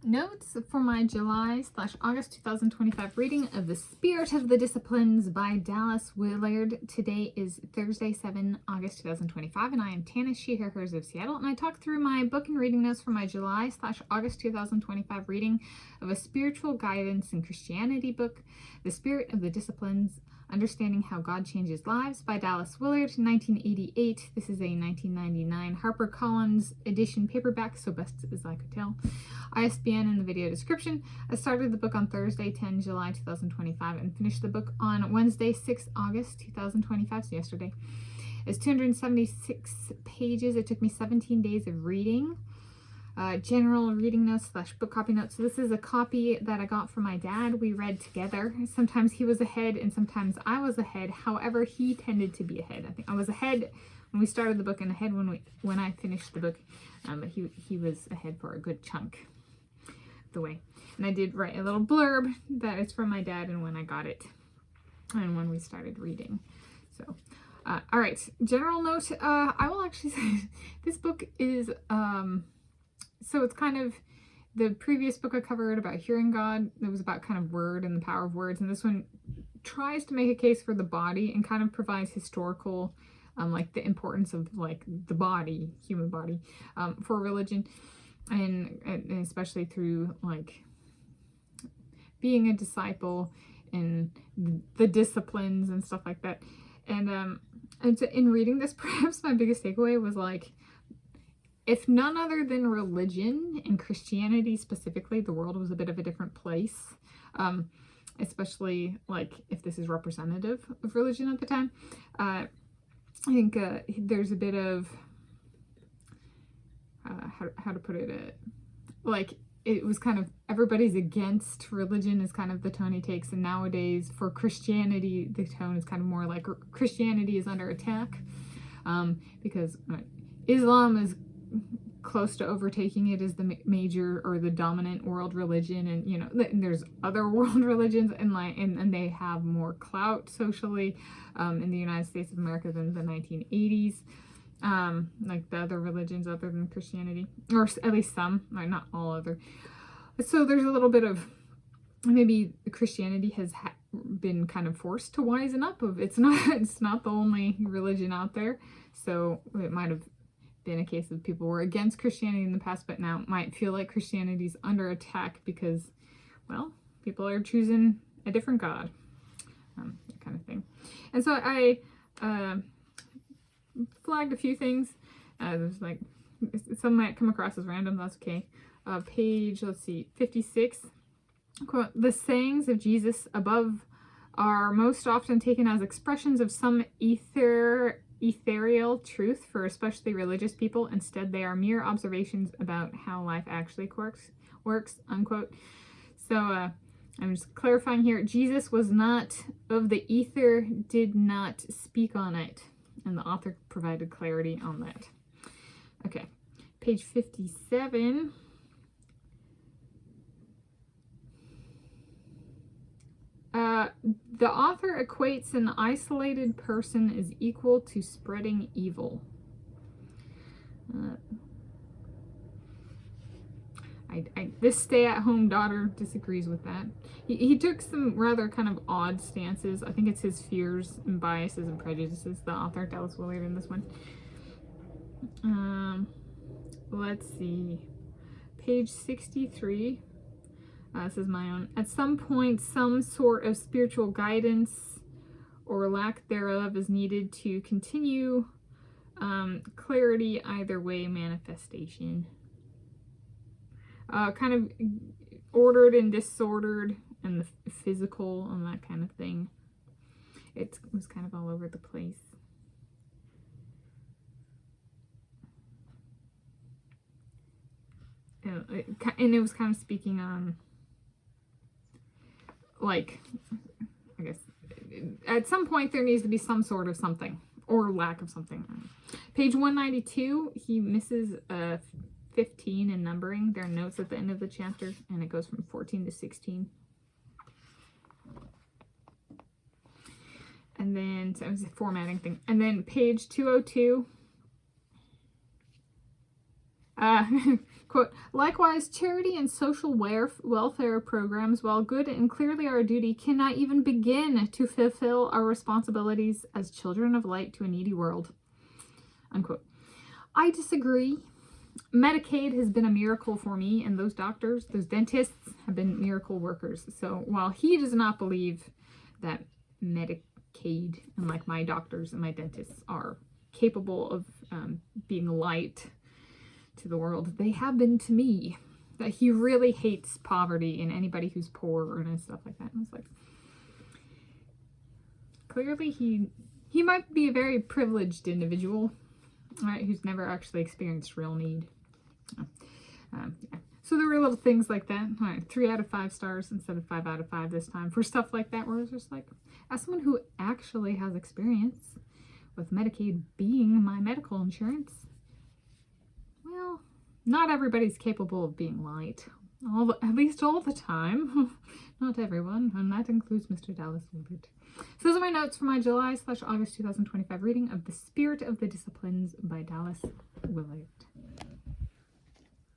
Notes for my July/August 2025 reading of The Spirit of the Disciplines by Dallas Willard. Today is Thursday, 7 August 2025, and I am Tanis, she, her, hers of Seattle, and I talk through my book and reading notes for my July/August 2025 reading of a spiritual guidance in Christianity book, The Spirit of the Disciplines, Understanding How God Changes Lives by Dallas Willard, 1988. This is a 1999 HarperCollins edition paperback, so best as I could tell. ISBN in the video description. I started the book on Thursday, 10 July 2025, and finished the book on Wednesday, 6 August 2025, so yesterday. It's 276 pages. It took me 17 days of reading. General reading notes / book copy notes. So this is a copy that I got from my dad. We read together. Sometimes he was ahead and sometimes I was ahead. However, he tended to be ahead. I think I was ahead when we started the book and ahead when I finished the book. But he was ahead for a good chunk of the way. And I did write a little blurb that is from my dad and when I got it and when we started reading. So all right, general note. I will actually say this book is so it's kind of the previous book I covered about hearing God. It was about kind of word and the power of words. And this one tries to make a case for the body and kind of provides historical, like the importance of like the body, human body, for religion. And especially through like being a disciple and the disciplines and stuff like that. And so in reading this, perhaps my biggest takeaway was like, if none other than religion and Christianity specifically, the world was a bit of a different place, especially like if this is representative of religion at the time. I think there's a bit of, how to put it, like it was kind of everybody's against religion is kind of the tone he takes. And nowadays for Christianity, the tone is kind of more like Christianity is under attack because Islam is close to overtaking it as the major or the dominant world religion, and you know there's other world religions and they have more clout socially in the United States of America than the 1980s, like the other religions other than Christianity, or at least some, like not all other. So there's a little bit of maybe Christianity has been kind of forced to wisen up of it's not the only religion out there, so it might have been a case of people were against Christianity in the past, but now might feel like Christianity's under attack because, well, people are choosing a different God, that kind of thing. And so I flagged a few things. There's like, some might come across as random, that's okay. Page, let's see, 56. Quote, the sayings of Jesus above are most often taken as expressions of some ethereal truth for especially religious people. Instead, they are mere observations about how life actually works, unquote. So I'm just clarifying here. Jesus was not of the ether, did not speak on it. And the author provided clarity on that. Okay, page 57. The author equates an isolated person as equal to spreading evil. This stay-at-home daughter disagrees with that. He took some rather kind of odd stances. I think it's his fears and biases and prejudices, the author, Dallas Willard, in this one. Let's see. Page 63. This is my own. At some point, some sort of spiritual guidance or lack thereof is needed to continue. Clarity, either way, manifestation. Kind of ordered and disordered, and the physical and that kind of thing. It was kind of all over the place. And it was kind of speaking on, like, I guess, at some point there needs to be some sort of something, or lack of something. Page 192, he misses 15 in numbering. There are notes at the end of the chapter, and it goes from 14 to 16. And then, so it was a formatting thing. And then page 202, Quote, likewise, charity and social welfare programs, while good and clearly our duty, cannot even begin to fulfill our responsibilities as children of light to a needy world. Unquote. I disagree. Medicaid has been a miracle for me, and those doctors, those dentists, have been miracle workers. So while he does not believe that Medicaid, unlike my doctors and my dentists, are capable of being light to the world, they have been to me. That he really hates poverty and anybody who's poor and stuff like that. And it's like, clearly he might be a very privileged individual, right, who's never actually experienced real need. Yeah. So there were little things like that. All right, 3 out of 5 stars instead of 5 out of 5 this time for stuff like that, where it's just like, as someone who actually has experience with Medicaid being my medical insurance, well, not everybody's capable of being light. At least all the time. Not everyone, and that includes Mr. Dallas Willard. So those are my notes for my July/August 2025 reading of The Spirit of the Disciplines by Dallas Willard.